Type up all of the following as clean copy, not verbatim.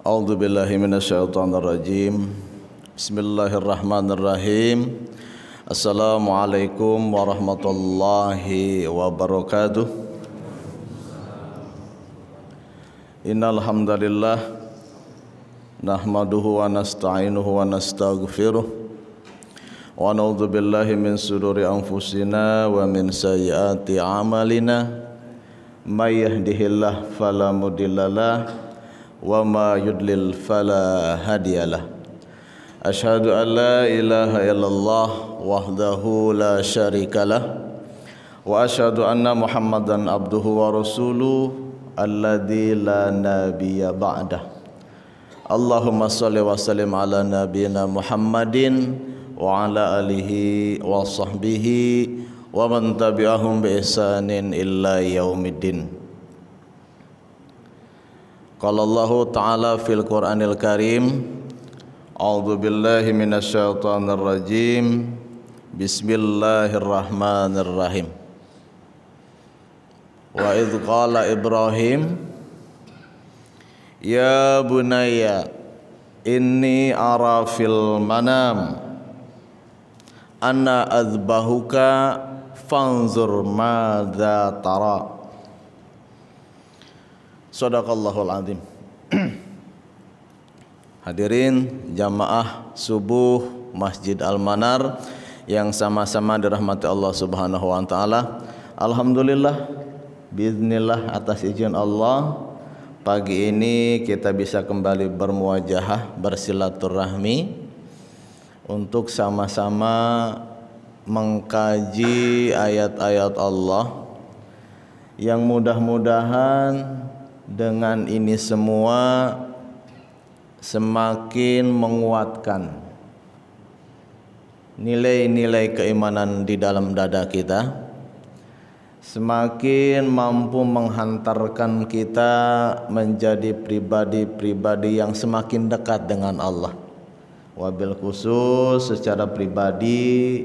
A'udzu billahi minasyaitonir rajim. Bismillahirrahmanirrahim. Assalamualaikum warahmatullahi wabarakatuh. Innal hamdalillah nahmaduhu wa nasta'inuhu wa nastaghfiruh wa na'udzu billahi min shururi anfusina wa min sayyiati a'malina may yahdihillahu fala mudhillalah wa ma yudlil fala hadiyalah. Asyhadu an la ilaha illallah wahdahu la syarikalah wa asyhadu anna Muhammadan abduhu wa rasuluh alladzi la nabiyya ba'dah. Allahumma shalli wa sallim ala nabiyyina Muhammadin wa ala alihi wa sahbihi wa man tabi'ahum bi ihsanin illa yaumiddin. Qala Allah Ta'ala fil Qur'anil Karim, A'udzu billahi minasyaitonir rajim. Bismillahirrahmanirrahim. Wa idz qala Ibrahim, ya bunayya inni ara fil manam anna azbahuka fanzur madza tara. Shadaqallahul azim. Hadirin jamaah subuh Masjid Al-Manar yang sama-sama dirahmati Allah Subhanahu wa taala. Alhamdulillah biiznillah atas izin Allah pagi ini kita bisa kembali bermuajahah bersilaturahmi untuk sama-sama mengkaji ayat-ayat Allah yang mudah-mudahan dengan ini semua semakin menguatkan nilai-nilai keimanan di dalam dada kita, semakin mampu menghantarkan kita menjadi pribadi-pribadi yang semakin dekat dengan Allah. Wabil khusus secara pribadi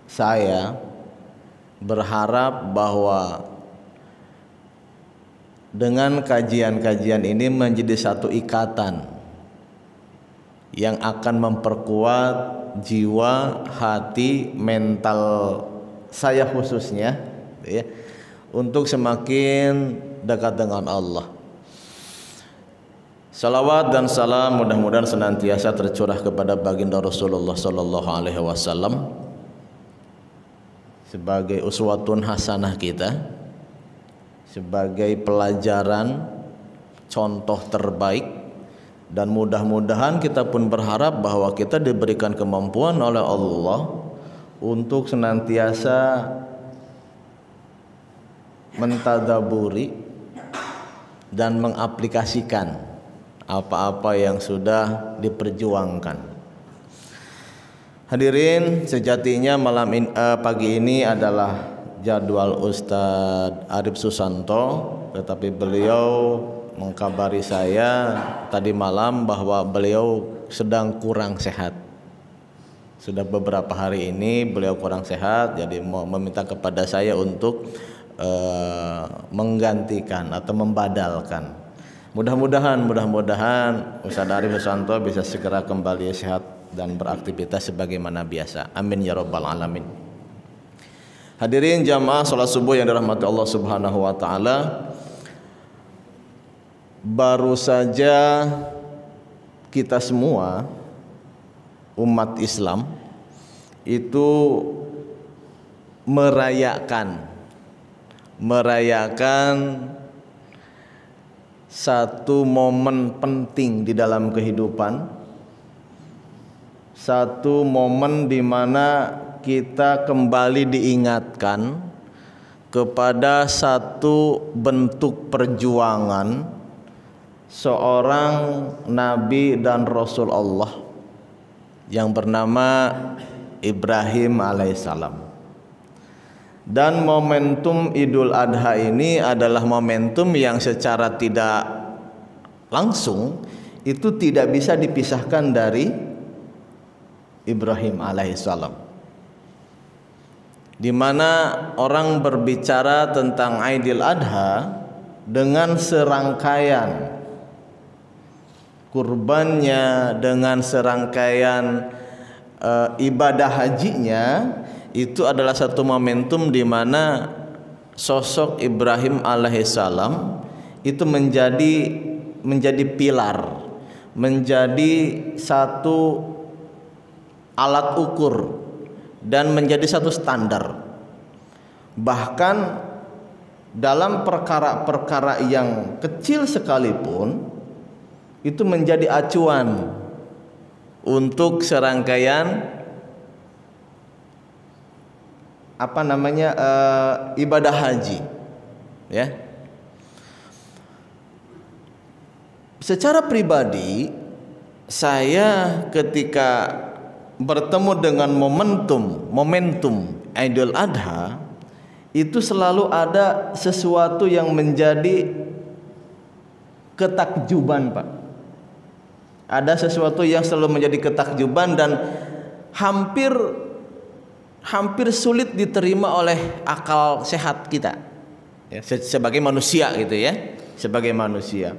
saya berharap bahwa dengan kajian-kajian ini menjadi satu ikatan yang akan memperkuat jiwa, hati, mental saya khususnya ya, untuk semakin dekat dengan Allah. Salawat dan salam mudah-mudahan senantiasa tercurah kepada baginda Rasulullah sallallahu alaihi wasallam sebagai uswatun hasanah kita, sebagai pelajaran contoh terbaik, dan mudah-mudahan kita pun berharap bahwa kita diberikan kemampuan oleh Allah untuk senantiasa mentadaburi dan mengaplikasikan apa-apa yang sudah diperjuangkan. Hadirin, sejatinya pagi ini adalah jadwal Ustadz Arif Susanto, tetapi beliau mengkabari saya tadi malam bahwa beliau sedang kurang sehat. Sudah beberapa hari ini beliau kurang sehat, jadi meminta kepada saya untuk menggantikan atau membadalkan. Mudah-mudahan Ustadz Arif Susanto bisa segera kembali sehat dan beraktivitas sebagaimana biasa. Amin ya rabbal alamin. Hadirin jamaah salat subuh yang dirahmati Allah Subhanahu wa taala, baru saja kita semua umat Islam itu merayakan satu momen penting di dalam kehidupan, satu momen di mana kita kembali diingatkan kepada satu bentuk perjuangan seorang nabi dan rasul Allah yang bernama Ibrahim alaihissalam. Dan momentum Idul Adha ini adalah momentum yang secara tidak langsung itu tidak bisa dipisahkan dari Ibrahim alaihissalam. di mana orang berbicara tentang Idul Adha dengan serangkaian kurbannya, dengan serangkaian ibadah hajinya, itu adalah satu momentum di mana sosok Ibrahim alaihissalam itu menjadi pilar, menjadi satu alat ukur dan menjadi satu standar. Bahkan dalam perkara-perkara yang kecil sekalipun itu menjadi acuan untuk serangkaian ibadah haji, ya. Secara pribadi saya ketika bertemu dengan momentum Idul Adha itu selalu ada sesuatu yang menjadi ketakjuban, Pak. Ada sesuatu yang selalu menjadi ketakjuban dan hampir sulit diterima oleh akal sehat kita, ya, sebagai manusia gitu ya, sebagai manusia.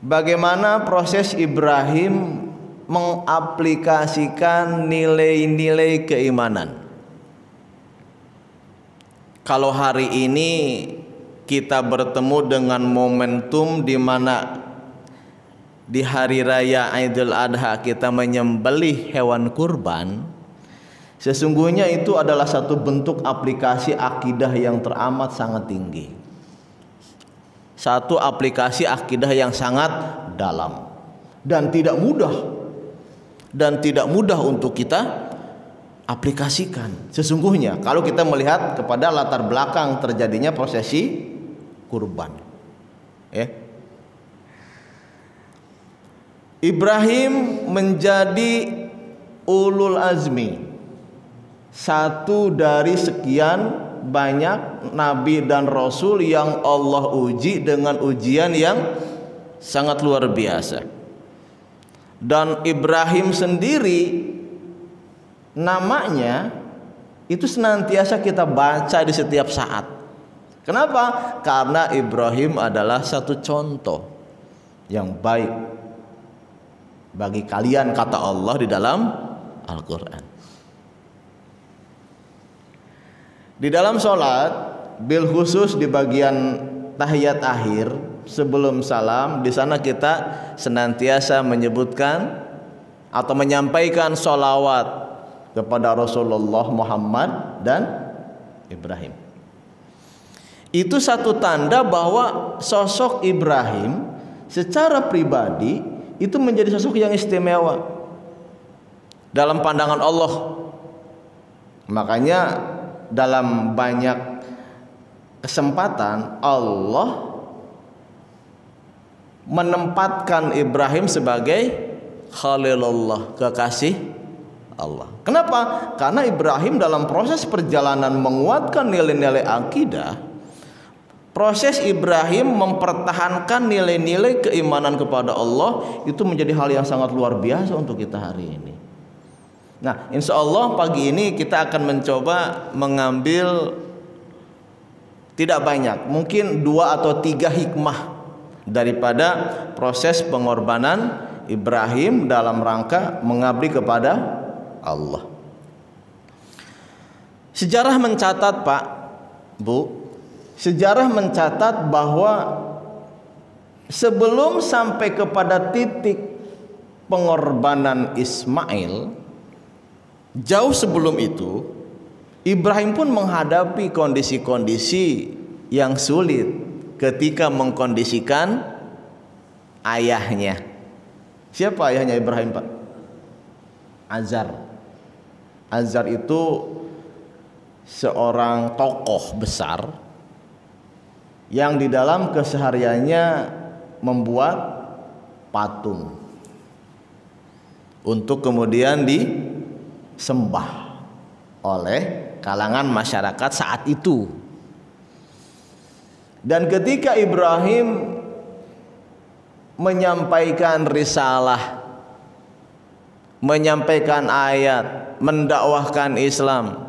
Bagaimana proses Ibrahim mengaplikasikan nilai-nilai keimanan? Kalau hari ini kita bertemu dengan momentum di mana di hari raya Idul Adha kita menyembelih hewan kurban, sesungguhnya itu adalah satu bentuk aplikasi akidah yang teramat sangat tinggi. Satu aplikasi akidah yang sangat dalam dan tidak mudah untuk kita aplikasikan. Sesungguhnya kalau kita melihat kepada latar belakang terjadinya prosesi kurban, ya. Ibrahim menjadi ulul azmi, satu dari sekian banyak nabi dan rasul yang Allah uji dengan ujian yang sangat luar biasa. Dan Ibrahim sendiri namanya itu senantiasa kita baca di setiap saat. Kenapa? Karena Ibrahim adalah satu contoh yang baik bagi kalian, kata Allah di dalam Al-Quran. Di dalam sholat, bil khusus di bagian tahiyat akhir sebelum salam, di sana kita senantiasa menyebutkan atau menyampaikan sholawat kepada Rasulullah Muhammad dan Ibrahim. Itu satu tanda bahwa sosok Ibrahim secara pribadi itu menjadi sosok yang istimewa dalam pandangan Allah. Makanya dalam banyak kesempatan Allah menempatkan Ibrahim sebagai Khalilullah, kekasih Allah. Kenapa? Karena Ibrahim dalam proses perjalanan menguatkan nilai-nilai akidah, proses Ibrahim mempertahankan nilai-nilai keimanan kepada Allah itu menjadi hal yang sangat luar biasa untuk kita hari ini. Nah, insya Allah pagi ini kita akan mencoba mengambil tidak banyak, mungkin 2 atau 3 hikmah daripada proses pengorbanan Ibrahim dalam rangka mengabdi kepada Allah. Sejarah mencatat, Pak, Bu, sejarah mencatat bahwa sebelum sampai kepada titik pengorbanan Ismail, jauh sebelum itu Ibrahim pun menghadapi kondisi-kondisi yang sulit ketika mengkondisikan ayahnya. Siapa ayahnya Ibrahim, Pak? Azar. Azar itu seorang tokoh besar yang di dalam kesehariannya membuat patung untuk kemudian disembah oleh kalangan masyarakat saat itu. Dan ketika Ibrahim menyampaikan risalah, menyampaikan ayat, mendakwahkan Islam,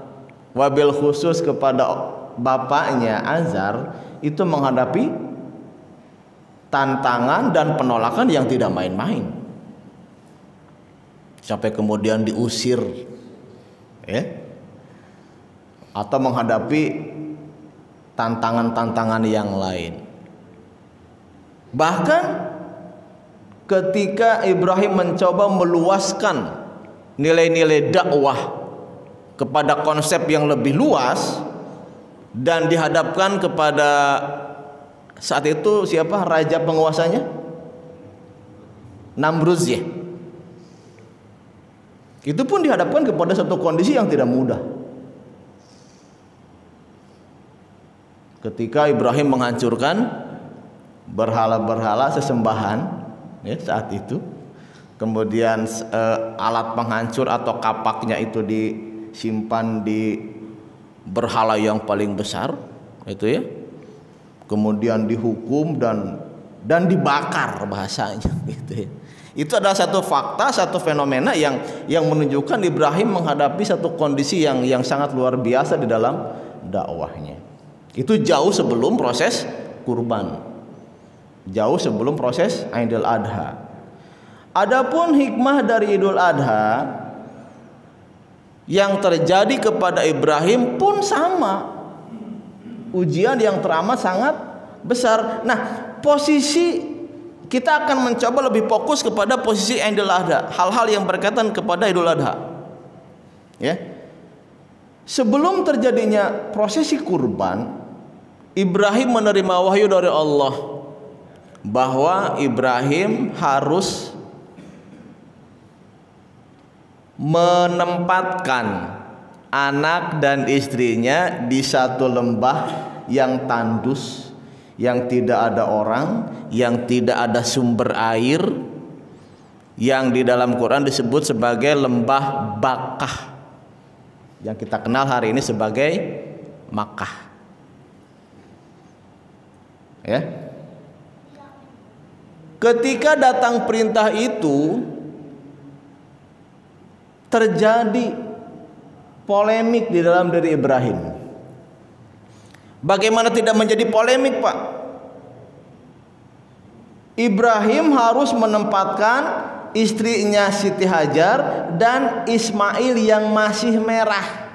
wabil khusus kepada bapaknya Azar, itu menghadapi tantangan dan penolakan yang tidak main-main. Sampai kemudian diusir, ya, atau menghadapi tantangan-tantangan yang lain. Bahkan ketika Ibrahim mencoba meluaskan nilai-nilai dakwah kepada konsep yang lebih luas dan dihadapkan kepada saat itu siapa raja penguasanya? Namruz, ya. Itu pun dihadapkan kepada satu kondisi yang tidak mudah. Ketika Ibrahim menghancurkan berhala-berhala sesembahan, ya, saat itu, kemudian alat penghancur atau kapaknya itu disimpan di berhala yang paling besar, itu ya. Kemudian dihukum dan dibakar bahasanya, gitu ya. Itu adalah satu fakta, satu fenomena yang menunjukkan Ibrahim menghadapi satu kondisi yang sangat luar biasa di dalam dakwahnya. Itu jauh sebelum proses kurban, jauh sebelum proses Idul Adha. Adapun hikmah dari Idul Adha yang terjadi kepada Ibrahim pun sama, ujian yang teramat sangat besar. Nah, posisi kita akan mencoba lebih fokus kepada posisi Idul Adha, hal-hal yang berkaitan kepada Idul Adha, ya. Sebelum terjadinya prosesi kurban, Ibrahim menerima wahyu dari Allah bahwa Ibrahim harus menempatkan anak dan istrinya di satu lembah yang tandus, yang tidak ada orang, yang tidak ada sumber air, yang di dalam Quran disebut sebagai lembah Bakah, yang kita kenal hari ini sebagai Makkah, ya. Ketika datang perintah itu, terjadi polemik di dalam diri Ibrahim. Bagaimana tidak menjadi polemik, Pak? Ibrahim harus menempatkan istrinya Siti Hajar dan Ismail yang masih merah.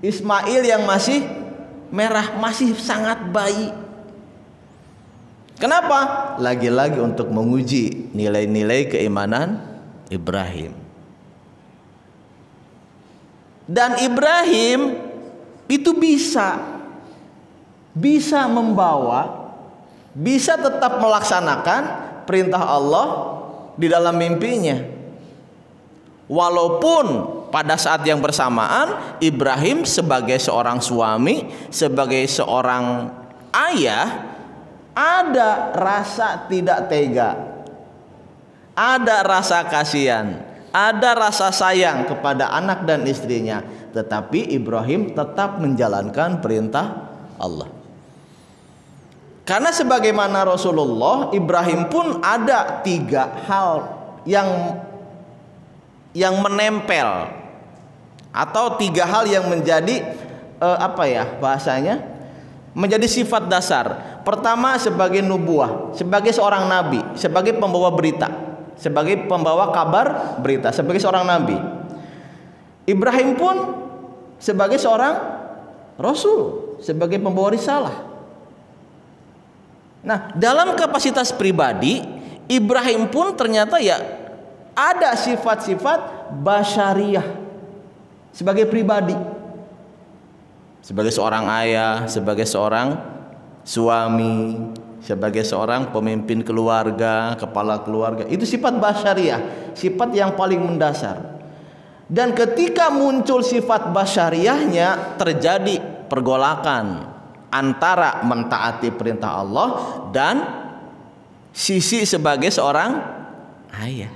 Ismail yang masih merah, masih sangat bayi. Kenapa? Lagi-lagi untuk menguji nilai-nilai keimanan Ibrahim. Dan Ibrahim itu bisa membawa, bisa tetap melaksanakan perintah Allah di dalam mimpinya. Walaupun pada saat yang bersamaan Ibrahim sebagai seorang suami, sebagai seorang ayah, ada rasa tidak tega, ada rasa kasihan, ada rasa sayang kepada anak dan istrinya. Tetapi Ibrahim tetap menjalankan perintah Allah. Karena sebagaimana Rasulullah, Ibrahim pun ada 3 hal yang menempel, atau 3 hal yang menjadi bahasanya, menjadi sifat dasar. Pertama, sebagai nubuah, sebagai seorang nabi, sebagai pembawa berita, sebagai pembawa kabar berita, sebagai seorang nabi. Ibrahim pun sebagai seorang rasul, sebagai pembawa risalah. Nah, dalam kapasitas pribadi, Ibrahim pun ternyata ya ada sifat-sifat basyariah sebagai pribadi, sebagai seorang ayah, sebagai seorang suami, sebagai seorang pemimpin keluarga, kepala keluarga. Itu sifat basyariah, sifat yang paling mendasar. Dan ketika muncul sifat basyariahnya, terjadi pergolakan antara mentaati perintah Allah dan sisi sebagai seorang ayah.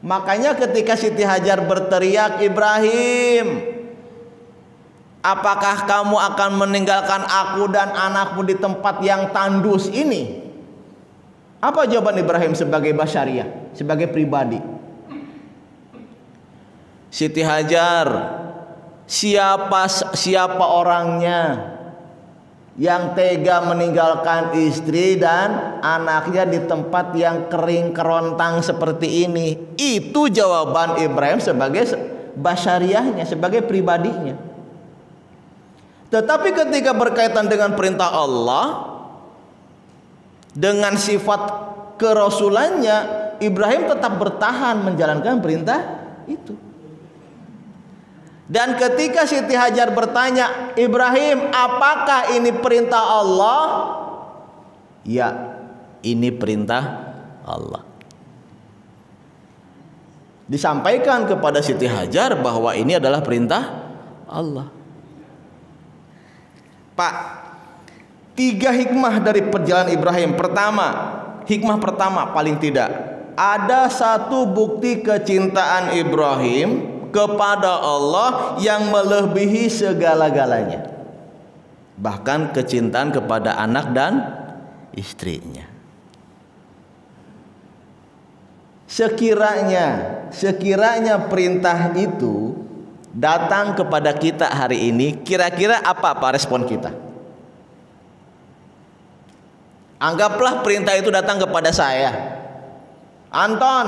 Makanya ketika Siti Hajar berteriak, "Ibrahim, apakah kamu akan meninggalkan aku dan anakmu di tempat yang tandus ini?" Apa jawaban Ibrahim sebagai basyariah, sebagai pribadi? Siti Hajar, siapa orangnya? yang tega meninggalkan istri dan anaknya di tempat yang kering kerontang seperti ini. Itu jawaban Ibrahim sebagai basyariahnya, sebagai pribadinya. Tetapi ketika berkaitan dengan perintah Allah, dengan sifat kerasulannya, Ibrahim tetap bertahan menjalankan perintah itu. Dan ketika Siti Hajar bertanya, Ibrahim, apakah ini perintah Allah? Ya, ini perintah Allah. Disampaikan kepada Siti Hajar bahwa ini adalah perintah Allah. Pak, 3 hikmah dari perjalanan Ibrahim. Pertama, hikmah pertama paling tidak, ada satu bukti kecintaan Ibrahim kepada Allah yang melebihi segala-galanya, bahkan kecintaan kepada anak dan istrinya. Sekiranya perintah itu datang kepada kita hari ini, kira-kira apa respon kita? Anggaplah perintah itu datang kepada saya, Anton,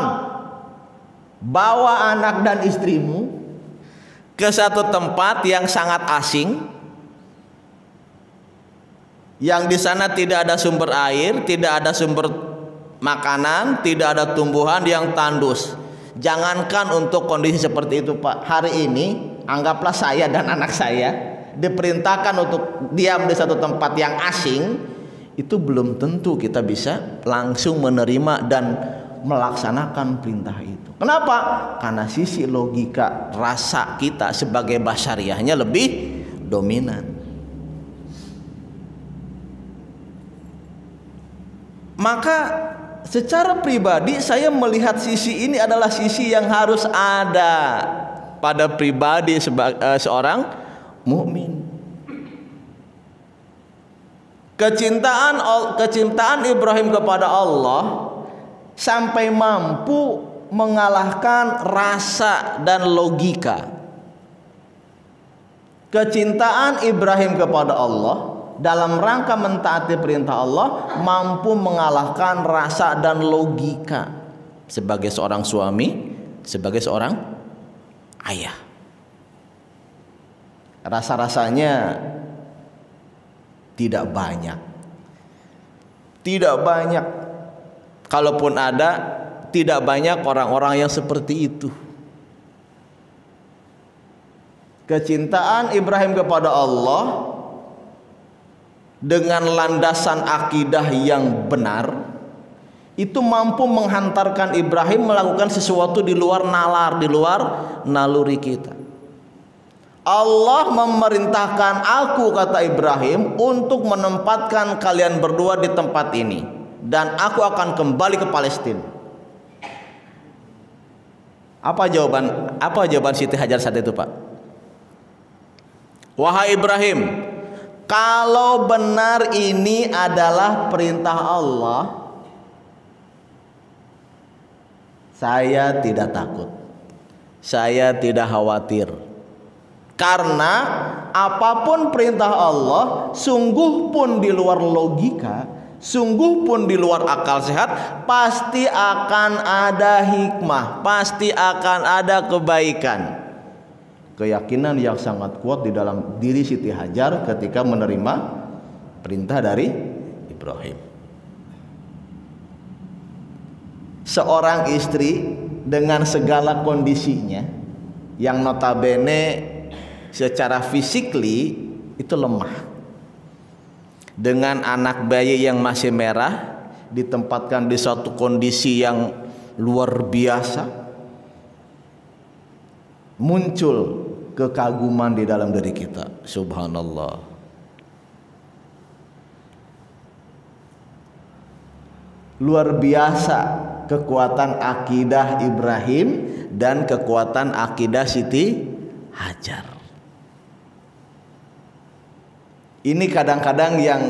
bawa anak dan istrimu ke satu tempat yang sangat asing, yang di sana tidak ada sumber air, tidak ada sumber makanan, tidak ada tumbuhan yang tandus. Jangankan untuk kondisi seperti itu, Pak. Hari ini anggaplah saya dan anak saya diperintahkan untuk diam di satu tempat yang asing, itu belum tentu kita bisa langsung menerima dan melaksanakan perintah itu. Kenapa? Karena sisi logika rasa kita sebagai basyariahnya lebih dominan. Maka secara pribadi saya melihat sisi ini adalah sisi yang harus ada pada pribadi seorang mukmin. Kecintaan Ibrahim kepada Allah sampai mampu mengalahkan rasa dan logika. Kecintaan Ibrahim kepada Allah dalam rangka mentaati perintah Allah mampu mengalahkan rasa dan logika sebagai seorang suami, sebagai seorang ayah. Rasa-rasanya tidak banyak. Kalaupun ada, tidak banyak orang-orang yang seperti itu. Kecintaan Ibrahim kepada Allah dengan landasan akidah yang benar itu mampu menghantarkan Ibrahim melakukan sesuatu di luar nalar, di luar naluri kita. Allah memerintahkan aku, kata Ibrahim, untuk menempatkan kalian berdua di tempat ini, dan aku akan kembali ke Palestina. Apa jawaban Siti Hajar saat itu, Pak? Wahai Ibrahim, kalau benar ini adalah perintah Allah, saya tidak takut, saya tidak khawatir. Karena apapun perintah Allah, sungguh pun di luar logika, sungguh pun di luar akal sehat, pasti akan ada hikmah, pasti akan ada kebaikan. Keyakinan yang sangat kuat di dalam diri Siti Hajar ketika menerima perintah dari Ibrahim. Seorang istri dengan segala kondisinya yang notabene secara fisikly itu lemah, dengan anak bayi yang masih merah, ditempatkan di suatu kondisi yang luar biasa, muncul kekaguman di dalam diri kita. Subhanallah. Luar biasa kekuatan akidah Ibrahim dan kekuatan akidah Siti Hajar. Ini kadang-kadang yang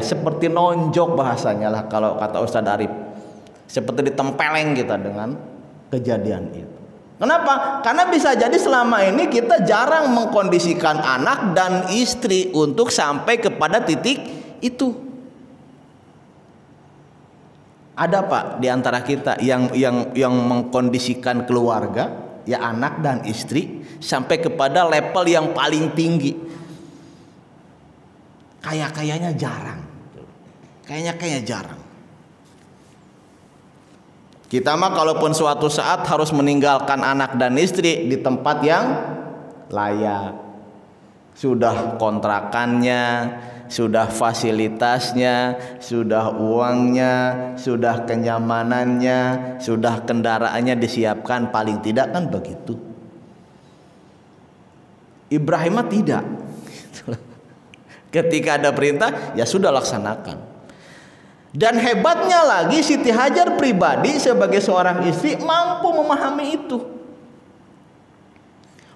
seperti nonjok bahasanya lah kalau kata Ustadz Arif, seperti ditempeleng kita dengan kejadian itu. Kenapa? Karena bisa jadi selama ini kita jarang mengkondisikan anak dan istri untuk sampai kepada titik itu. Ada Pak di antara kita yang mengkondisikan keluarga, ya anak dan istri sampai kepada level yang paling tinggi. Kayaknya jarang. Kayaknya jarang. Kita mah kalaupun suatu saat harus meninggalkan anak dan istri di tempat yang layak, sudah kontrakannya, sudah fasilitasnya, sudah uangnya, sudah kenyamanannya, sudah kendaraannya disiapkan, paling tidak kan begitu. Ibrahim mah tidak. Ketika ada perintah, ya sudah laksanakan. Dan hebatnya lagi Siti Hajar pribadi sebagai seorang istri mampu memahami itu.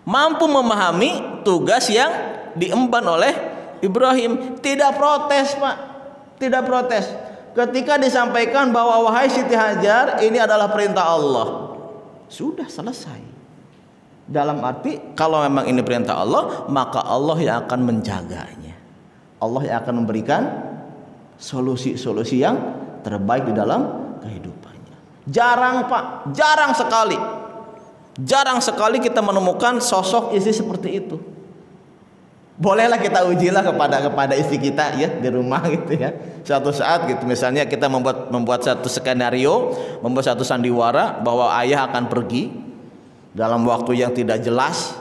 Mampu memahami tugas yang diemban oleh Ibrahim. Tidak protes Pak. Tidak protes. Ketika disampaikan bahwa wahai Siti Hajar, ini adalah perintah Allah, sudah selesai. Dalam arti kalau memang ini perintah Allah, maka Allah yang akan menjaganya. Allah yang akan memberikan solusi-solusi yang terbaik di dalam kehidupannya. Jarang Pak, jarang sekali. Jarang sekali kita menemukan sosok istri seperti itu. Bolehlah kita ujilah kepada istri kita ya di rumah gitu ya. Suatu saat gitu misalnya kita membuat satu skenario, membuat satu sandiwara bahwa ayah akan pergi dalam waktu yang tidak jelas.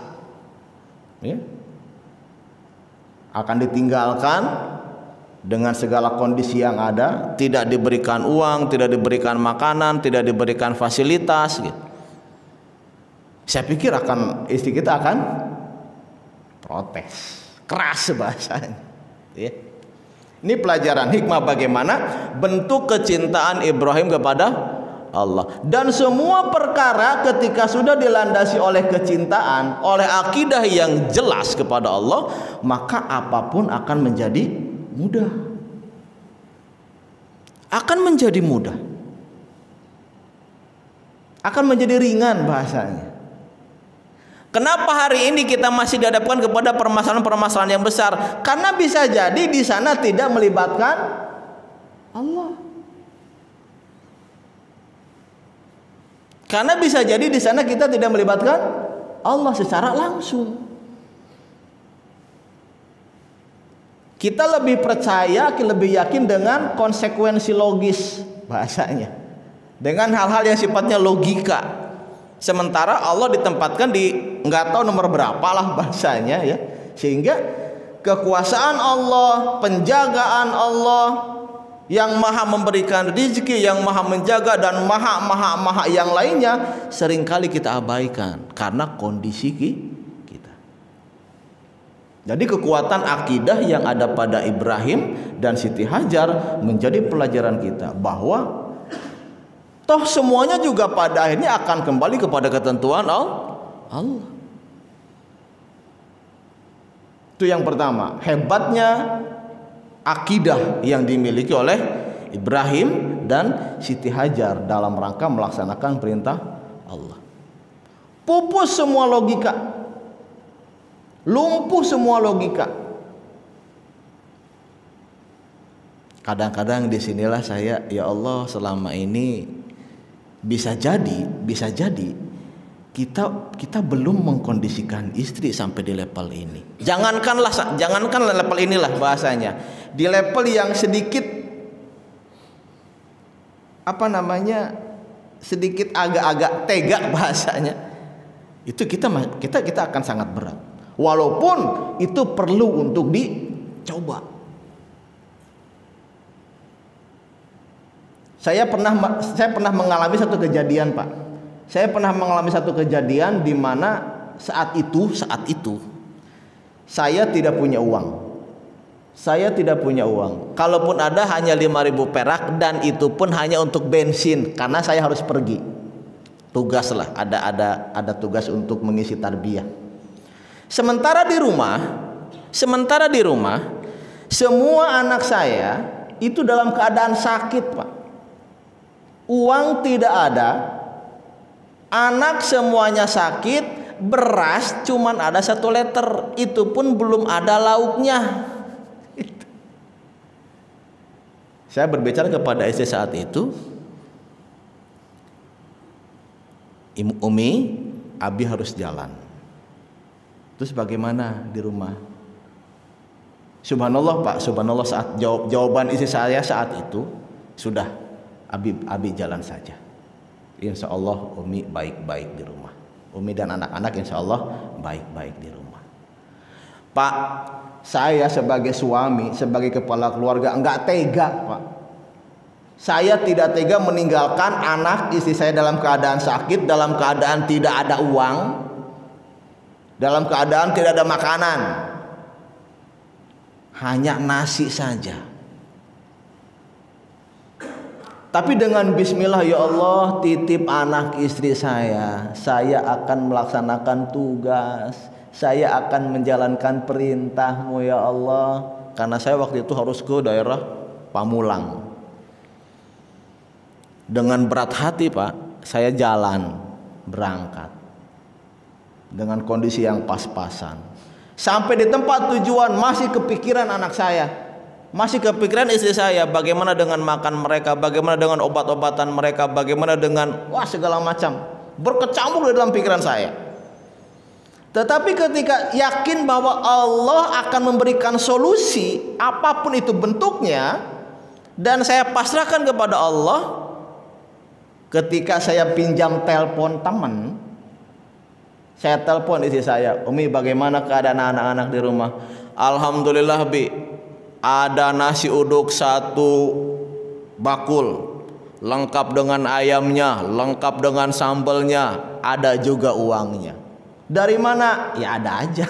Ya. Akan ditinggalkan dengan segala kondisi yang ada, tidak diberikan uang, tidak diberikan makanan, tidak diberikan fasilitas gitu. Saya pikir istri kita akan protes, keras bahasanya ya. Ini pelajaran hikmah bagaimana bentuk kecintaan Ibrahim kepada Allah. Dan semua perkara ketika sudah dilandasi oleh kecintaan, oleh akidah yang jelas kepada Allah, maka apapun akan menjadi mudah. Akan menjadi mudah. Akan menjadi ringan bahasanya. Kenapa hari ini kita masih dihadapkan kepada permasalahan-permasalahan yang besar? Karena bisa jadi di sana tidak melibatkan Allah. Karena bisa jadi di sana kita tidak melibatkan Allah secara langsung. Kita lebih percaya, lebih yakin dengan konsekuensi logis bahasanya, dengan hal-hal yang sifatnya logika. Sementara Allah ditempatkan di nggak tahu nomor berapa lah bahasanya ya, sehingga kekuasaan Allah, penjagaan Allah yang maha memberikan rezeki, yang maha menjaga dan maha yang lainnya seringkali kita abaikan karena kondisi kita. Jadi kekuatan akidah yang ada pada Ibrahim dan Siti Hajar menjadi pelajaran kita bahwa toh semuanya juga pada akhirnya akan kembali kepada ketentuan Allah. Itu yang pertama, hebatnya akidah yang dimiliki oleh Ibrahim dan Siti Hajar dalam rangka melaksanakan perintah Allah. Pupus semua logika, lumpuh semua logika. Kadang-kadang disinilah saya, ya Allah, selama ini bisa jadi kita belum mengkondisikan istri sampai di level ini. Jangankan level inilah bahasanya, di level yang sedikit sedikit agak-agak tega bahasanya, itu kita akan sangat berat. Walaupun itu perlu untuk dicoba. Saya pernah mengalami satu kejadian, Pak. Saya pernah mengalami satu kejadian di mana saat itu saya tidak punya uang. Saya tidak punya uang. Kalaupun ada hanya 5.000 perak, dan itu pun hanya untuk bensin karena saya harus pergi. Tugas lah, ada tugas untuk mengisi tarbiyah. Sementara di rumah, semua anak saya itu dalam keadaan sakit, Pak. Uang tidak ada, Anak semuanya sakit, beras cuman ada 1 liter, itu pun belum ada lauknya. Saya berbicara kepada istri saat itu, Umi, Abi harus jalan. Terus bagaimana di rumah? Subhanallah Pak, subhanallah, saat jawaban istri saya saat itu, sudah, Abi jalan saja. Insya Allah Umi baik-baik di rumah. Umi dan anak-anak insya Allah baik-baik di rumah. Pak, saya sebagai suami, sebagai kepala keluarga enggak tega Pak. Saya tidak tega meninggalkan anak istri saya dalam keadaan sakit, dalam keadaan tidak ada uang, dalam keadaan tidak ada makanan, hanya nasi saja. Tapi dengan bismillah, ya Allah, titip anak istri saya akan melaksanakan tugas, saya akan menjalankan perintah-Mu ya Allah. Karena saya waktu itu harus ke daerah Pamulang. Dengan berat hati Pak, saya jalan berangkat dengan kondisi yang pas-pasan. Sampai di tempat tujuan masih kepikiran anak saya, masih kepikiran istri saya, bagaimana dengan makan mereka, bagaimana dengan obat-obatan mereka, bagaimana dengan segala macam, berkecamuk di dalam pikiran saya. Tetapi ketika yakin bahwa Allah akan memberikan solusi apapun itu bentuknya, dan saya pasrahkan kepada Allah, ketika saya pinjam telepon teman, saya telepon istri saya, Umi, bagaimana keadaan anak-anak di rumah? Alhamdulillah Bi, ada nasi uduk 1 bakul, lengkap dengan ayamnya, lengkap dengan sambalnya, ada juga uangnya. Dari mana? Ya ada aja.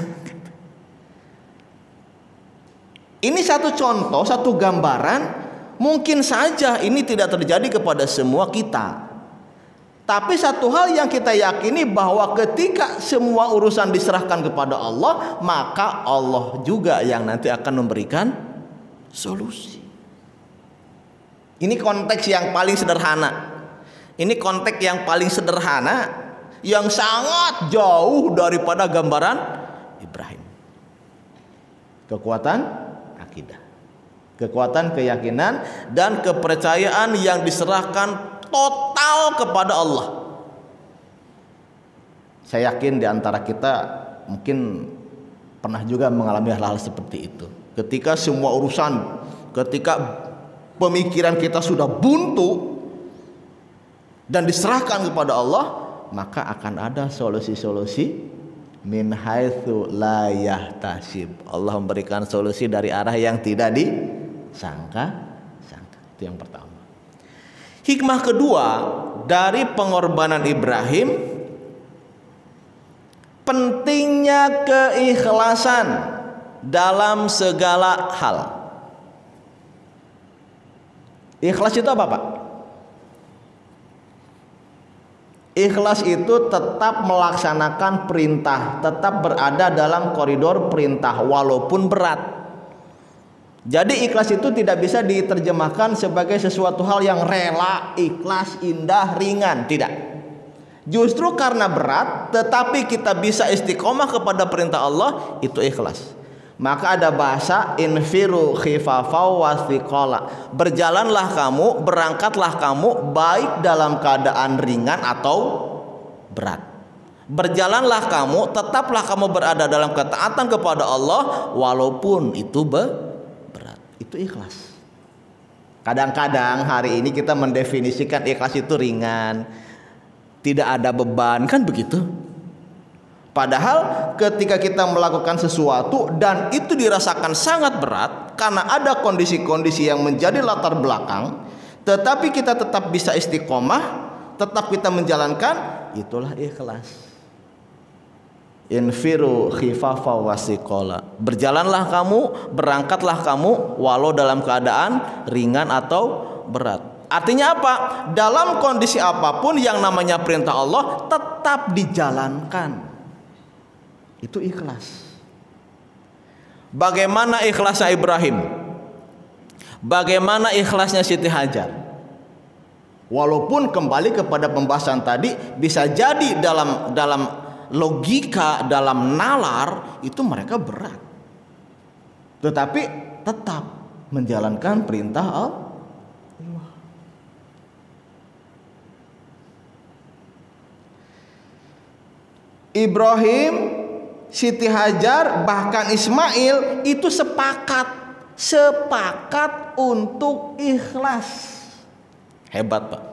Ini satu contoh, satu gambaran. Mungkin saja ini tidak terjadi kepada semua kita, tapi satu hal yang kita yakini bahwa ketika semua urusan diserahkan kepada Allah, maka Allah juga yang nanti akan memberikan solusi. Ini konteks yang paling sederhana. Ini konteks yang paling sederhana, yang sangat jauh daripada gambaran Ibrahim. Kekuatan akidah, kekuatan keyakinan dan kepercayaan yang diserahkan total kepada Allah. Saya yakin di antara kita mungkin pernah juga mengalami hal-hal seperti itu. Ketika semua urusan, ketika pemikiran kita sudah buntu dan diserahkan kepada Allah, maka akan ada solusi-solusi min haitsu la yahtasib. Allah memberikan solusi dari arah yang tidak disangka-sangka. Itu yang pertama. Hikmah kedua dari pengorbanan Ibrahim, pentingnya keikhlasan dalam segala hal. Ikhlas itu apa Pak? Ikhlas itu tetap melaksanakan perintah, tetap berada dalam koridor perintah walaupun berat. Jadi ikhlas itu tidak bisa diterjemahkan sebagai sesuatu hal yang rela, ikhlas, indah, ringan, tidak. Justru karena berat tetapi kita bisa istiqomah kepada perintah Allah, itu ikhlas. Maka ada bahasa infiru khifafau wathiqala. Berjalanlah kamu, berangkatlah kamu baik dalam keadaan ringan atau berat. Berjalanlah kamu, tetaplah kamu berada dalam ketaatan kepada Allah walaupun itu berat. Itu ikhlas. Kadang-kadang hari ini kita mendefinisikan ikhlas itu ringan, tidak ada beban, kan begitu? Padahal ketika kita melakukan sesuatu dan itu dirasakan sangat berat karena ada kondisi-kondisi yang menjadi latar belakang, tetapi kita tetap bisa istiqomah, tetap kita menjalankan, itulah ikhlas. Infiru khifafa wasiqala. Berjalanlah kamu, berangkatlah kamu walau dalam keadaan ringan atau berat. Artinya apa? Dalam kondisi apapun yang namanya perintah Allah tetap dijalankan. Itu ikhlas. Bagaimana ikhlasnya Ibrahim? Bagaimana ikhlasnya Siti Hajar? Walaupun kembali kepada pembahasan tadi, bisa jadi dalam logika, dalam nalar itu mereka berat, tetapi tetap menjalankan perintah Allah. Ibrahim, Siti Hajar, bahkan Ismail itu sepakat untuk ikhlas. Hebat, Pak.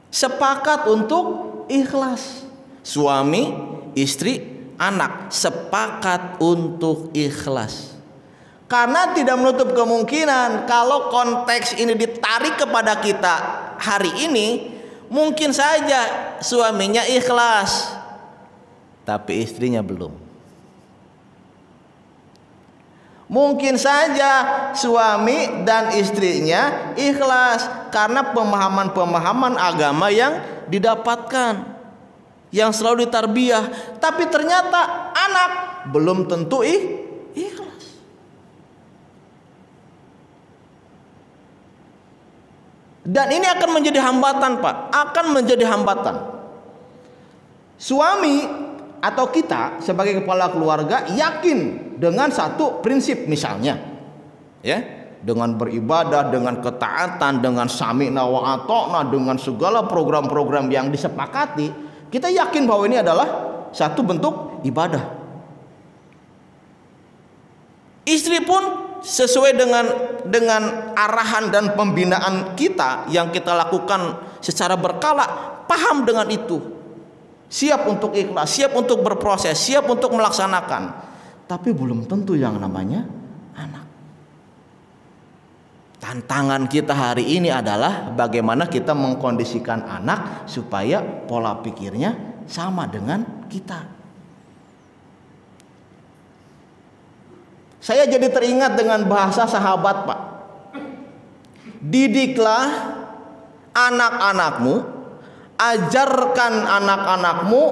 Sepakat untuk ikhlas. Suami, istri, anak sepakat untuk ikhlas. Karena tidak menutup kemungkinan kalau konteks ini ditarik kepada kita hari ini, mungkin saja suaminya ikhlas, tapi istrinya belum. Mungkin saja suami dan istrinya ikhlas karena pemahaman-pemahaman agama yang didapatkan, yang selalu ditarbiyah, tapi ternyata anak belum tentu ikhlas. Dan ini akan menjadi hambatan, Pak. Akan menjadi hambatan. Suami atau kita sebagai kepala keluarga yakin dengan satu prinsip, misalnya ya, dengan beribadah, dengan ketaatan, dengan sami'na wa ata'na, dengan segala program-program yang disepakati, kita yakin bahwa ini adalah satu bentuk ibadah. Istri pun sesuai dengan arahan dan pembinaan kita yang kita lakukan secara berkala, paham dengan itu, siap untuk ikhlas, siap untuk berproses, siap untuk melaksanakan. Tapi belum tentu yang namanya anak. Tantangan kita hari ini adalah bagaimana kita mengkondisikan anak supaya pola pikirnya sama dengan kita. Saya jadi teringat dengan bahasa sahabat, Pak. Didiklah anak-anakmu, ajarkan anak-anakmu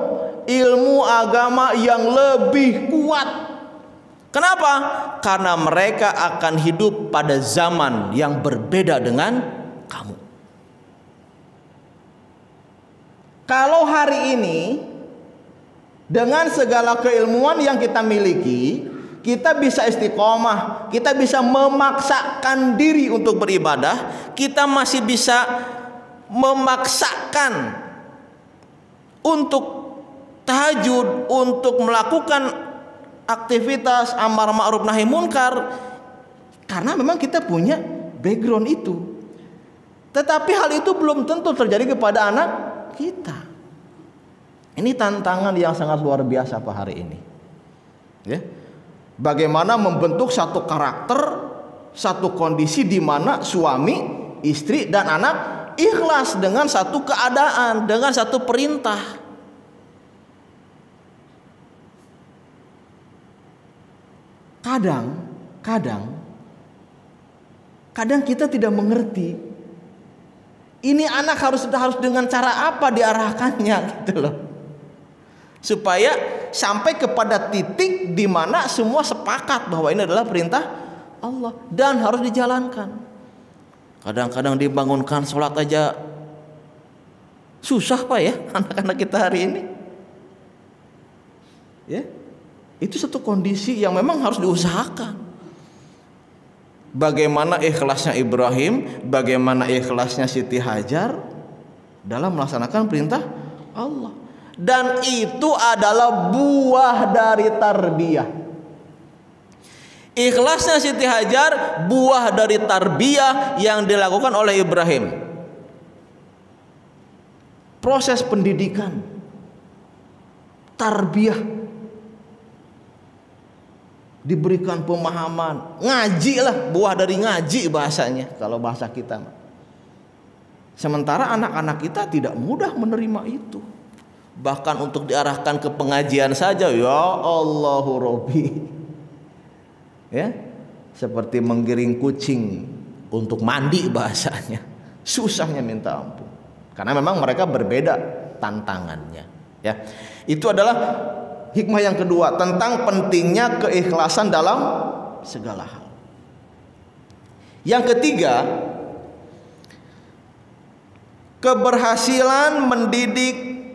ilmu agama yang lebih kuat. Kenapa? Karena mereka akan hidup pada zaman yang berbeda dengan kamu. Kalau hari ini dengan segala keilmuan yang kita miliki, kita bisa istiqomah, kita bisa memaksakan diri untuk beribadah, kita masih bisa memaksakan untuk tahajud, untuk melakukan aktivitas amar ma'ruf nahi munkar, karena memang kita punya background itu. Tetapi hal itu belum tentu terjadi kepada anak kita. Ini tantangan yang sangat luar biasa Pak hari ini. Ya. Bagaimana membentuk satu karakter, satu kondisi di mana suami, istri dan anak ikhlas dengan satu keadaan, dengan satu perintah. Kadang kita tidak mengerti ini anak harus dengan cara apa diarahkannya gitu loh, supaya sampai kepada titik di mana semua sepakat bahwa ini adalah perintah Allah dan harus dijalankan. Kadang-kadang dibangunkan sholat aja susah Pak ya anak-anak kita hari ini ya. Itu satu kondisi yang memang harus diusahakan. Bagaimana ikhlasnya Ibrahim, bagaimana ikhlasnya Siti Hajar dalam melaksanakan perintah Allah. Dan itu adalah buah dari tarbiyah. Ikhlasnya Siti Hajar buah dari tarbiyah yang dilakukan oleh Ibrahim. Proses pendidikan, tarbiyah, diberikan pemahaman, ngaji lah, buah dari ngaji bahasanya kalau bahasa kita. Sementara anak-anak kita tidak mudah menerima itu. Bahkan untuk diarahkan ke pengajian saja, ya Allahu Robbi, ya, seperti menggiring kucing untuk mandi bahasanya. Susahnya minta ampun. Karena memang mereka berbeda tantangannya. Ya, itu adalah hikmah yang kedua tentang pentingnya keikhlasan dalam segala hal. Yang ketiga, keberhasilan mendidik,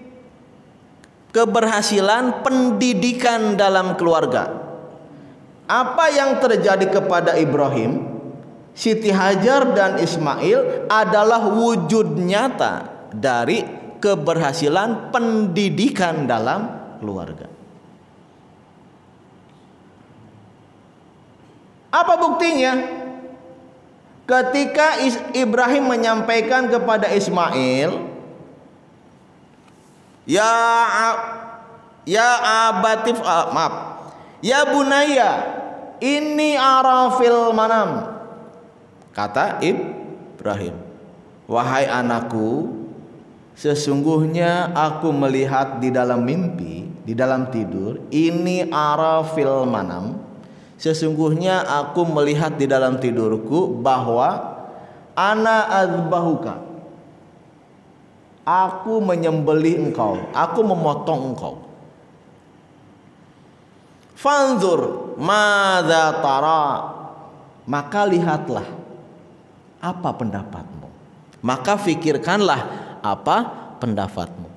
keberhasilan pendidikan dalam keluarga. Apa yang terjadi kepada Ibrahim, Siti Hajar dan Ismail adalah wujud nyata dari keberhasilan pendidikan dalam keluarga. Apa buktinya? Ketika Ibrahim menyampaikan kepada Ismail, ya bunayya, ini arafil manam. Kata Ibrahim, wahai anakku, sesungguhnya aku melihat di dalam mimpi, di dalam tidur. Ini arafil manam, sesungguhnya aku melihat di dalam tidurku bahwa ana azbahuka, aku menyembelih engkau, aku memotong engkau. Fanzur madza tara, maka lihatlah apa pendapatmu, maka fikirkanlah apa pendapatmu.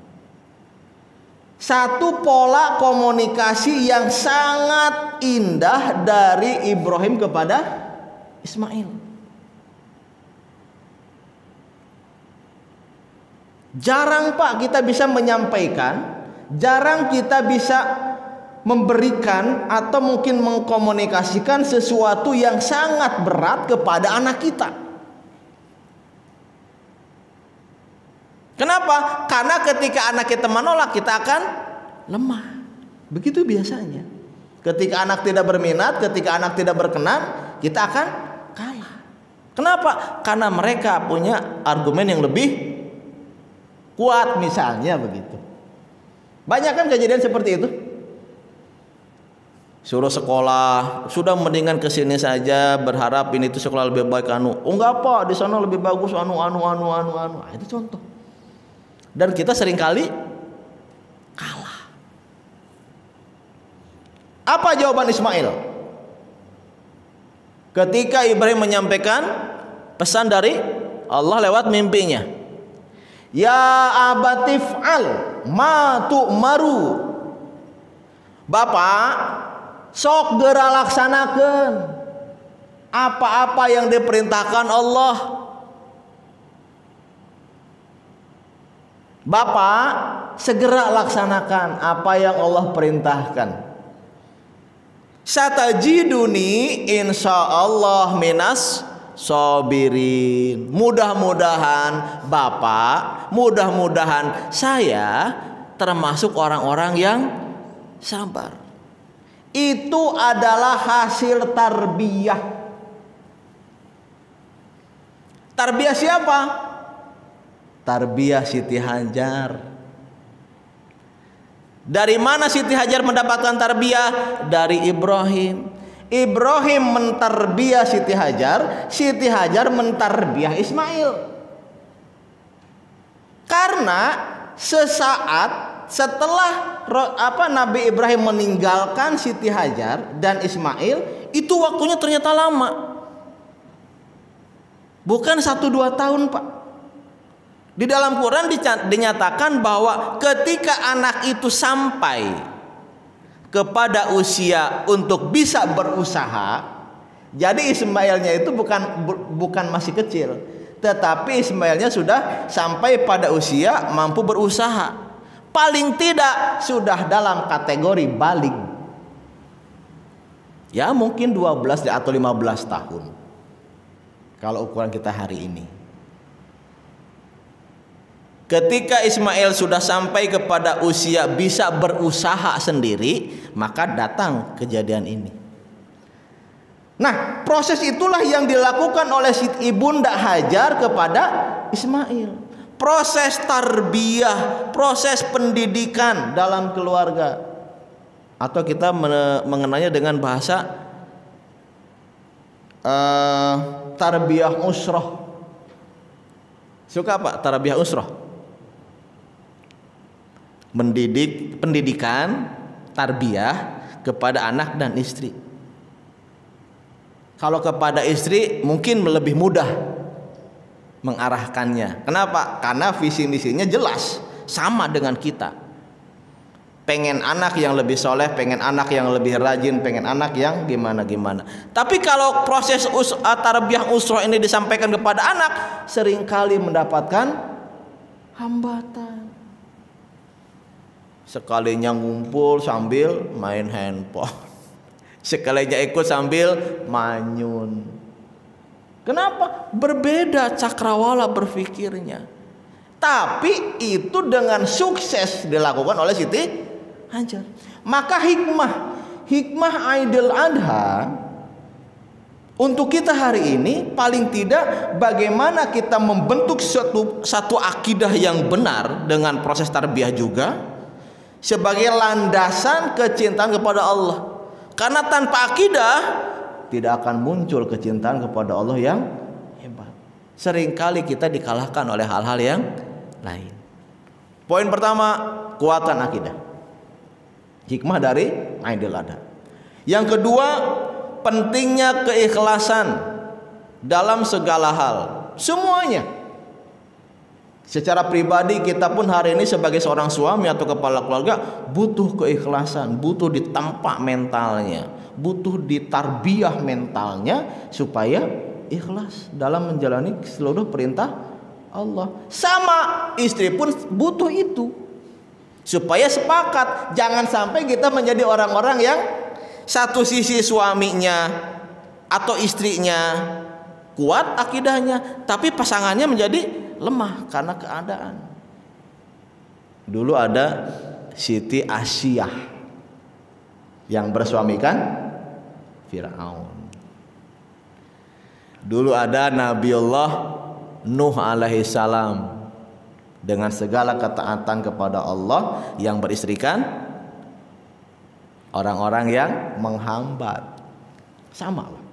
Satu pola komunikasi yang sangat indah dari Ibrahim kepada Ismail. Jarang Pak kita bisa menyampaikan, jarang kita bisa memberikan atau mungkin mengkomunikasikan sesuatu yang sangat berat kepada anak kita. Kenapa? Karena ketika anak kita menolak, kita akan lemah. Begitu biasanya. Ketika anak tidak berminat, ketika anak tidak berkenan, kita akan kalah. Kenapa? Karena mereka punya argumen yang lebih kuat, misalnya begitu. Banyak kan kejadian seperti itu. Suruh sekolah, sudah mendingan kesini saja, berharap ini tuh sekolah lebih baik Oh enggak Pak, di sana lebih bagus Nah, itu contoh. Dan kita seringkali kalah. Apa jawaban Ismail? Ketika Ibrahim menyampaikan pesan dari Allah lewat mimpinya, ya abatif'al ma tu'maru, Bapak sok geura laksanakeun apa-apa yang diperintahkan Allah. Bapak segera laksanakan apa yang Allah perintahkan. Satajiduni insyaallah minas sabirin. Mudah-mudahan Bapak, mudah-mudahan saya termasuk orang-orang yang sabar. Itu adalah hasil tarbiyah. Tarbiyah siapa? Tarbiyah Siti Hajar. Dari mana Siti Hajar mendapatkan tarbiyah? Dari Ibrahim. Ibrahim mentarbiyah Siti Hajar mentarbiyah Ismail. Karena sesaat setelah Nabi Ibrahim meninggalkan Siti Hajar dan Ismail, itu waktunya ternyata lama. Bukan 1-2 tahun Pak. Di dalam Quran dinyatakan bahwa ketika anak itu sampai kepada usia untuk bisa berusaha, jadi Ismailnya itu bukan masih kecil, tetapi Ismailnya sudah sampai pada usia mampu berusaha. Paling tidak sudah dalam kategori baligh. Ya mungkin 12 atau 15 tahun. Kalau ukuran kita hari ini. Ketika Ismail sudah sampai kepada usia bisa berusaha sendiri, maka datang kejadian ini. Nah, proses itulah yang dilakukan oleh Ibunda Hajar kepada Ismail. Proses tarbiyah, proses pendidikan dalam keluarga. Atau kita mengenalnya dengan bahasa tarbiyah usrah. Suka Pak tarbiyah usrah? Pendidikan tarbiyah kepada anak dan istri. Kalau kepada istri mungkin lebih mudah. mengarahkannya. Kenapa? Karena visi misinya jelas, sama dengan kita. Pengen anak yang lebih soleh, pengen anak yang lebih rajin, pengen anak yang gimana-gimana. Tapi kalau proses tarbiyah usroh ini disampaikan kepada anak, seringkali mendapatkan hambatan. Sekalinya ngumpul sambil main handphone, sekalinya ikut sambil manyun. Kenapa? Berbeda cakrawala berpikirnya. Tapi itu dengan sukses dilakukan oleh Siti Hajar. Maka hikmah Idul Adha untuk kita hari ini paling tidak bagaimana kita membentuk satu akidah yang benar dengan proses tarbiyah juga sebagai landasan kecintaan kepada Allah. Karena tanpa akidah tidak akan muncul kecintaan kepada Allah yang hebat. Seringkali kita dikalahkan oleh hal-hal yang lain. Poin pertama, kuatan akidah. Hikmah dari Idul Adha. Yang kedua, pentingnya keikhlasan dalam segala hal, semuanya. Secara pribadi kita pun hari ini sebagai seorang suami atau kepala keluarga butuh keikhlasan, butuh ditempa mentalnya, butuh ditarbiyah mentalnya supaya ikhlas dalam menjalani seluruh perintah Allah. Sama istri pun butuh itu supaya sepakat. Jangan sampai kita menjadi orang-orang yang satu sisi suaminya atau istrinya kuat akidahnya, tapi pasangannya menjadi lemah karena keadaan. Dulu ada Siti Asyiyah yang bersuamikan Fir'aun. Dulu ada Nabiullah Nuh alaihi salam dengan segala ketaatan kepada Allah yang beristrikan orang-orang yang menghambat. Sama lah.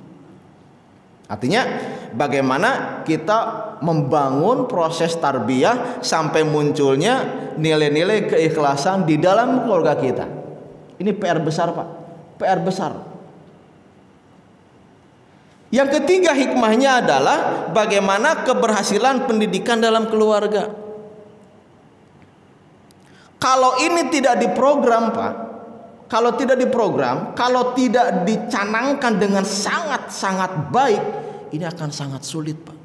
Artinya bagaimana kita membangun proses tarbiyah sampai munculnya nilai-nilai keikhlasan di dalam keluarga kita. Ini PR besar, Pak. PR besar. Yang ketiga hikmahnya adalah bagaimana keberhasilan pendidikan dalam keluarga. Kalau ini tidak diprogram, Pak, kalau tidak diprogram, kalau tidak dicanangkan dengan sangat-sangat baik, ini akan sangat sulit, Pak.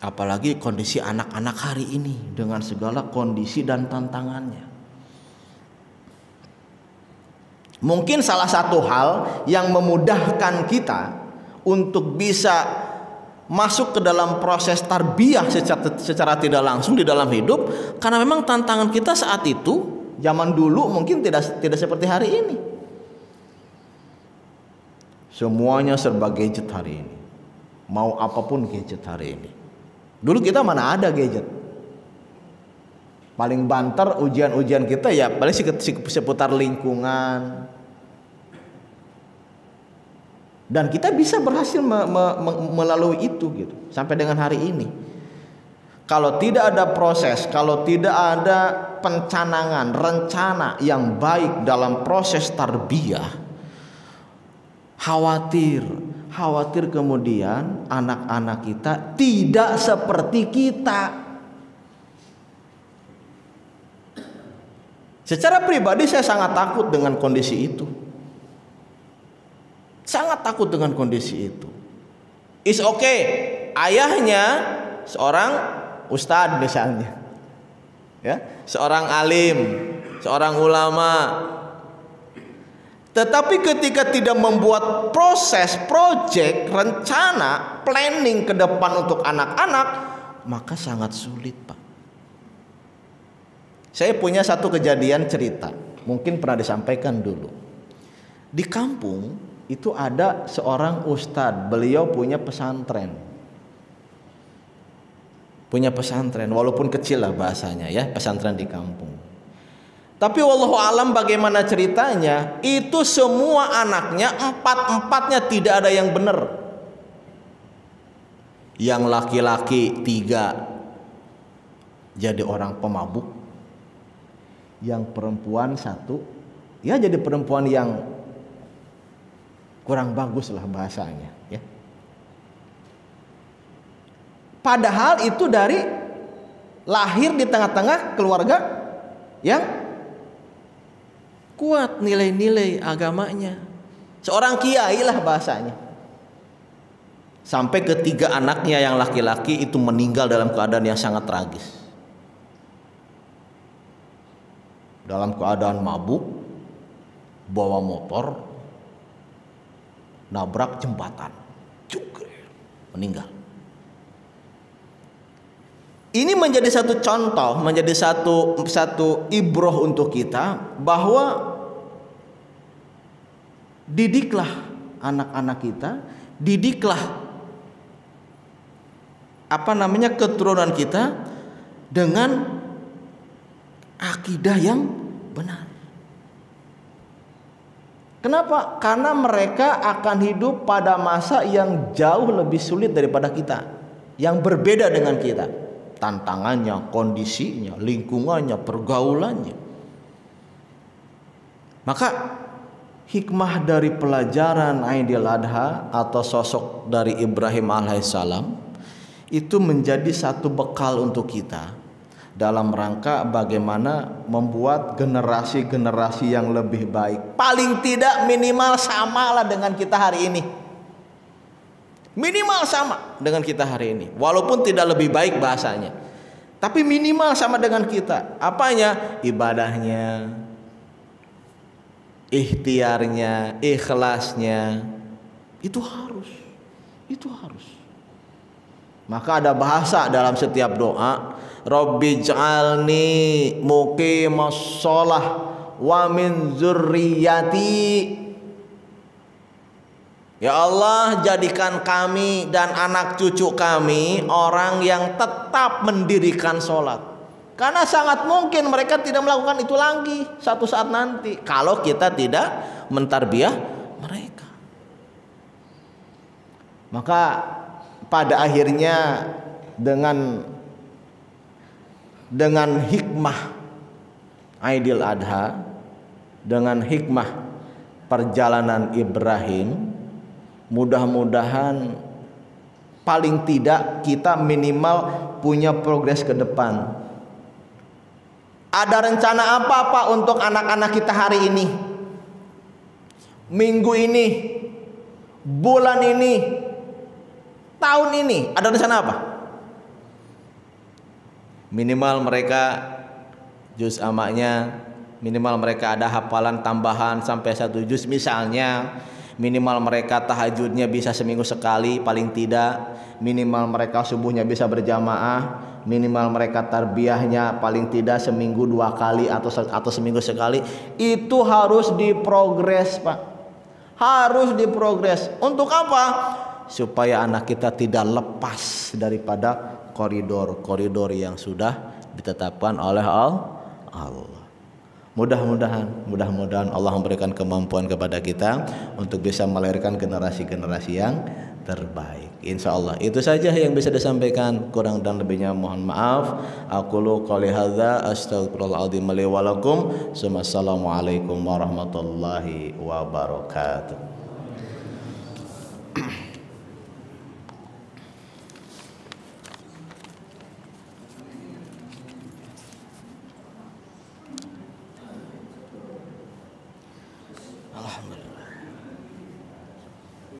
Apalagi kondisi anak-anak hari ini dengan segala kondisi dan tantangannya. Mungkin salah satu hal yang memudahkan kita untuk bisa masuk ke dalam proses tarbiyah secara tidak langsung di dalam hidup, karena memang tantangan kita saat itu zaman dulu mungkin tidak seperti hari ini. Semuanya serba gadget hari ini. Mau apapun gadget hari ini. Dulu kita mana ada gadget. Paling banter ujian-ujian kita ya paling seputar lingkungan. Dan kita bisa berhasil melalui itu gitu sampai dengan hari ini. Kalau tidak ada proses, kalau tidak ada pencanangan, rencana yang baik dalam proses tarbiyah, khawatir kemudian anak-anak kita tidak seperti kita. Secara pribadi saya sangat takut dengan kondisi itu. Sangat takut dengan kondisi itu. It's okay, ayahnya seorang ustadz misalnya, ya, seorang alim, seorang ulama. Tetapi ketika tidak membuat proses, project, rencana, planning ke depan untuk anak-anak, maka sangat sulit, Pak. Saya punya satu kejadian cerita, mungkin pernah disampaikan dulu. Di kampung itu ada seorang ustadz, beliau punya pesantren. Punya pesantren, walaupun kecil lah bahasanya ya, pesantren di kampung. Tapi wallahu alam bagaimana ceritanya, itu semua anaknya, empat-empatnya tidak ada yang benar. Yang laki-laki 3 jadi orang pemabuk, yang perempuan 1 ya jadi perempuan yang kurang bagus lah bahasanya ya. Padahal itu dari lahir di tengah-tengah keluarga yang kuat nilai-nilai agamanya. Seorang kiai lah bahasanya. Sampai ketiga anaknya yang laki-laki itu meninggal dalam keadaan yang sangat tragis. Dalam keadaan mabuk, bawa motor, nabrak jembatan, meninggal. Ini menjadi satu contoh, menjadi satu ibroh untuk kita bahwa didiklah anak-anak kita, didiklah keturunan kita dengan akidah yang benar. Kenapa? Karena mereka akan hidup pada masa yang jauh lebih sulit daripada kita, yang berbeda dengan kita. Tantangannya, kondisinya, lingkungannya, pergaulannya. Maka hikmah dari pelajaran Aidil Adha atau sosok dari Ibrahim alaihissalam itu menjadi satu bekal untuk kita dalam rangka bagaimana membuat generasi-generasi yang lebih baik. Paling tidak minimal samalah dengan kita hari ini. Minimal sama dengan kita hari ini. Walaupun tidak lebih baik bahasanya, tapi minimal sama dengan kita. Apanya? Ibadahnya, ikhtiarnya, ikhlasnya. Itu harus. Maka ada bahasa dalam setiap doa, Rabbi ij'alni muqimas shalah wa min dzurriyyati. Ya Allah, jadikan kami dan anak cucu kami orang yang tetap mendirikan sholat. Karena sangat mungkin mereka tidak melakukan itu lagi satu saat nanti kalau kita tidak mentarbiyah mereka. Maka pada akhirnya dengan hikmah Aidil Adha, dengan hikmah perjalanan Ibrahim, mudah-mudahan paling tidak kita minimal punya progres ke depan. Ada rencana apa Pak untuk anak-anak kita hari ini, minggu ini, bulan ini, tahun ini? Ada rencana apa? Minimal mereka juz amaknya, minimal mereka ada hafalan tambahan sampai 1 juz misalnya. Minimal mereka tahajudnya bisa seminggu sekali paling tidak. Minimal mereka subuhnya bisa berjamaah. Minimal mereka tarbiyahnya paling tidak seminggu 2 kali atau seminggu sekali. Itu harus diprogres Pak. Harus diprogres. Untuk apa? Supaya anak kita tidak lepas daripada koridor-koridor yang sudah ditetapkan oleh Allah. Mudah-mudahan Allah memberikan kemampuan kepada kita untuk bisa melahirkan generasi-generasi yang terbaik. Insya Allah itu saja yang bisa disampaikan. Kurang dan lebihnya mohon maaf. Aqulu qouli hadza astaghfirullahaladzim li wa lakum. Assalamualaikum warahmatullahi wabarakatuh.